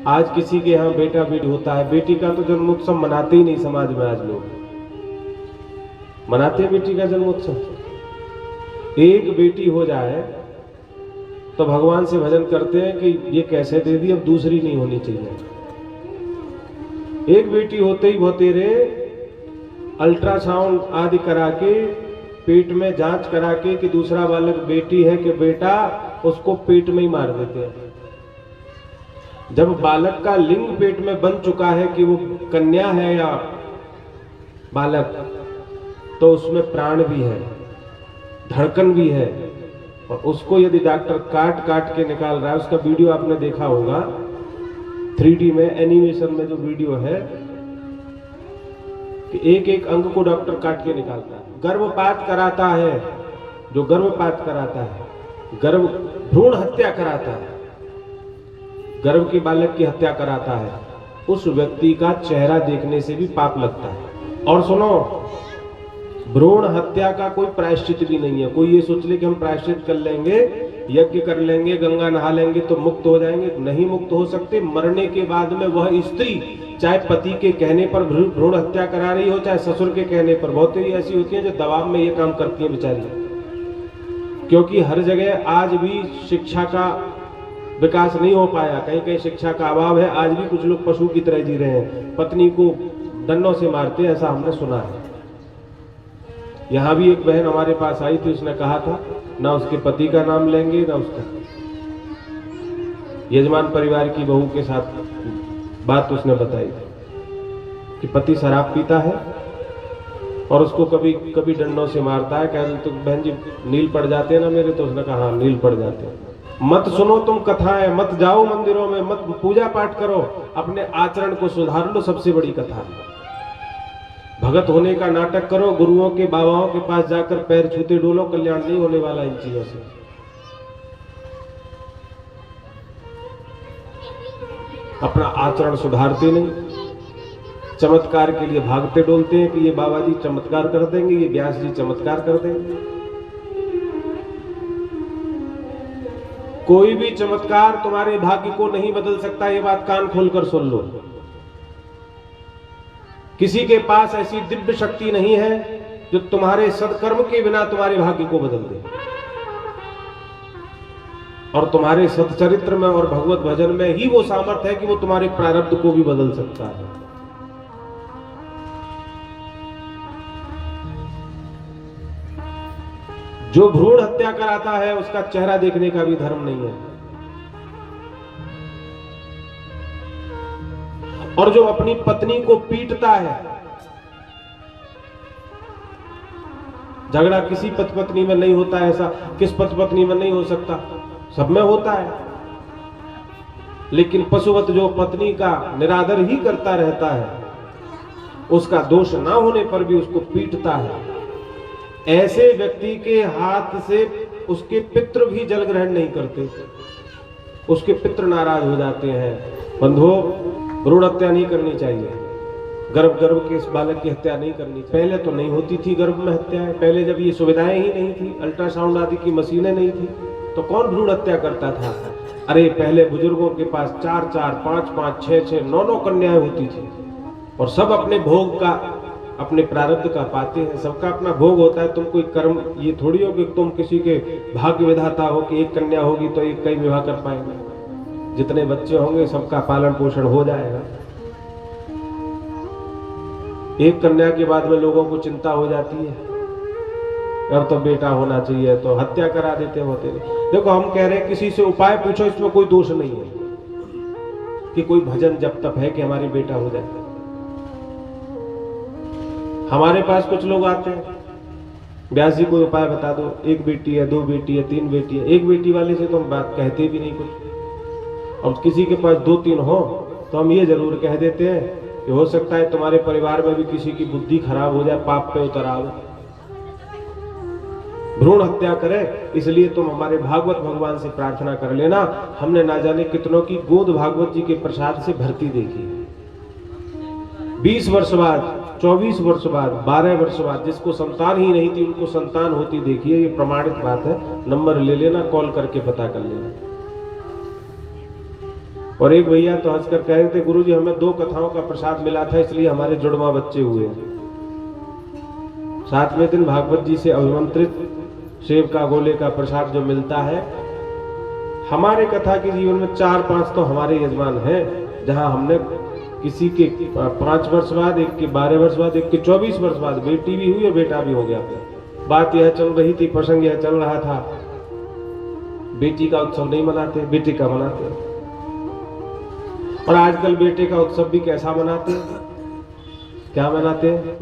आज किसी के यहाँ बेटा बेटी होता है, बेटी का तो जन्मोत्सव मनाते ही नहीं समाज में। आज लोग मनाते हैं बेटी का जन्मोत्सव। एक बेटी हो जाए तो भगवान से भजन करते हैं कि ये कैसे दे दी, अब दूसरी नहीं होनी चाहिए। एक बेटी होते ही बहुतेरे अल्ट्रासाउंड आदि करा के, पेट में जांच करा के कि दूसरा बालक बेटी है कि बेटा, उसको पेट में ही मार देते हैं। जब बालक का लिंग पेट में बन चुका है कि वो कन्या है या बालक, तो उसमें प्राण भी है, धड़कन भी है, और उसको यदि डॉक्टर काट काट के निकाल रहा है, उसका वीडियो आपने देखा होगा 3D में, एनिमेशन में जो वीडियो है कि एक एक अंग को डॉक्टर काट के निकालता है। गर्भपात कराता है, जो गर्भपात कराता है, गर्भ भ्रूण हत्या कराता है, गर्भ के बालक की हत्या कराता है, उस व्यक्ति का चेहरा देखने से भी पाप लगता है। और सुनो, भ्रूण हत्या का कोई प्रायश्चित भी नहीं है। कोई ये सोच ले कि हम प्रायश्चित कर लेंगे, यज्ञ कर लेंगे, गंगा नहा लेंगे तो मुक्त हो जाएंगे। नहीं मुक्त हो सकते। मरने के बाद में वह स्त्री चाहे पति के कहने पर भ्रूण हत्या करा रही हो, चाहे ससुर के कहने पर, बहुत ही ऐसी होती है जो दबाव में ये काम करती है बेचारी। क्योंकि हर जगह आज भी शिक्षा का विकास नहीं हो पाया, कहीं कहीं शिक्षा का अभाव है। आज भी कुछ लोग पशु की तरह जी रहे हैं, पत्नी को डंडों से मारते हैं, ऐसा हमने सुना है। यहाँ भी एक बहन हमारे पास आई थी, उसने कहा था ना उसके पति का नाम लेंगे ना उसका। यजमान परिवार की बहू के साथ बात उसने बताई कि पति शराब पीता है और उसको कभी कभी डंडों से मारता है। कह रहे तो बहन जी नील पड़ जाते हैं ना मेरे, तो उसने कहा हाँ नील पड़ जाते हैं। मत सुनो तुम कथाएं, मत जाओ मंदिरों में, मत पूजा पाठ करो, अपने आचरण को सुधार लो, सबसे बड़ी कथा है। भगत होने का नाटक करो, गुरुओं के बाबाओं के पास जाकर पैर छूते डोलो, कल्याण नहीं होने वाला इन चीजों से। अपना आचरण सुधारते नहीं, चमत्कार के लिए भागते डोलते हैं कि ये बाबा जी चमत्कार कर देंगे, ये व्यास जी चमत्कार कर देंगे। कोई भी चमत्कार तुम्हारे भाग्य को नहीं बदल सकता, ये बात कान खोलकर सुन लो। किसी के पास ऐसी दिव्य शक्ति नहीं है जो तुम्हारे सत्कर्म के बिना तुम्हारे भाग्य को बदल दे। और तुम्हारे सत्चरित्र में और भगवत भजन में ही वो सामर्थ्य है कि वो तुम्हारे प्रारब्ध को भी बदल सकता है। जो भ्रूण हत्या कराता है उसका चेहरा देखने का भी धर्म नहीं है। और जो अपनी पत्नी को पीटता है, झगड़ा किसी पति पत्नी में नहीं होता है, ऐसा किस पति पत्नी में नहीं हो सकता, सब में होता है। लेकिन पशुवत जो पत्नी का निरादर ही करता रहता है, उसका दोष ना होने पर भी उसको पीटता है, ऐसे व्यक्ति के हाथ से उसके पितृ भी जल ग्रहण नहीं करते, उसके पितृ नाराज हो जाते हैं। बंधुओं, भ्रूण हत्या नहीं करनी चाहिए, गर्भ के इस बालक की हत्या नहीं करनी चाहिए। पहले तो नहीं होती थी गर्भ में हत्याएं, पहले जब ये सुविधाएं ही नहीं थी, अल्ट्रासाउंड आदि की मशीनें नहीं थी, तो कौन भ्रूण हत्या करता था? अरे पहले बुजुर्गों के पास 4-4, 5-5, 6-6, 9-9 कन्याएं होती थी, और सब अपने भोग का, अपने प्रारब्ध का पाते हैं। सबका अपना भोग होता है। तुम कोई कर्म ये थोड़ी हो कि तुम किसी के भाग्य विधाता हो कि एक कन्या होगी तो एक कई विवाह कर पाएंगे। जितने बच्चे होंगे सबका पालन पोषण हो जाएगा। एक कन्या के बाद में लोगों को चिंता हो जाती है, अब तो बेटा होना चाहिए, तो हत्या करा देते होते। देखो हम कह रहे हैं किसी से उपाय पूछो, इसमें कोई दोष नहीं है कि कोई भजन जप तप है कि हमारी बेटा हो जाए। हमारे पास कुछ लोग आते हैं, व्यास जी कोई उपाय बता दो, एक बेटी है, 2 बेटी है, 3 बेटी है। एक बेटी वाले से तो हम बात कहते भी नहीं कुछ, और किसी के पास 2-3 हो तो हम ये जरूर कह देते हैं कि हो सकता है तुम्हारे परिवार में भी किसी की बुद्धि खराब हो जाए, पाप पे उतर आओ, भ्रूण हत्या करे। इसलिए तुम हमारे भागवत भगवान से प्रार्थना कर लेना। हमने ना जाने कितनों की गोद भागवत जी के प्रसाद से भरती देखी। 20 वर्ष बाद, 24 वर्ष बाद, 12 वर्ष बाद जिसको संतान ही नहीं थी उनको संतान होती देखिए। ये प्रमाणित बात है, नंबर ले लेना, कॉल करके पता कर लेना। और एक भैया तो हंसकर कह रहे थे, गुरुजी हमें 2 कथाओं का प्रसाद मिला था इसलिए हमारे जुड़वा बच्चे हुए। 7वें दिन भागवत जी से अभिमंत्रित सेब का गोले का प्रसाद जो मिलता है, हमारे कथा के जीवन में 4-5 तो हमारे यजमान हैं, जहां हमने किसी के 5 वर्ष बाद, एक के 12 वर्ष बाद, एक के 24 वर्ष बाद बेटी भी हुई और बेटा भी हो गया। बात यह चल रही थी, प्रसंग यह चल रहा था, बेटी का उत्सव नहीं मनाते, बेटे का मनाते। और आजकल बेटे का उत्सव भी कैसा मनाते हैं, क्या मनाते हैं?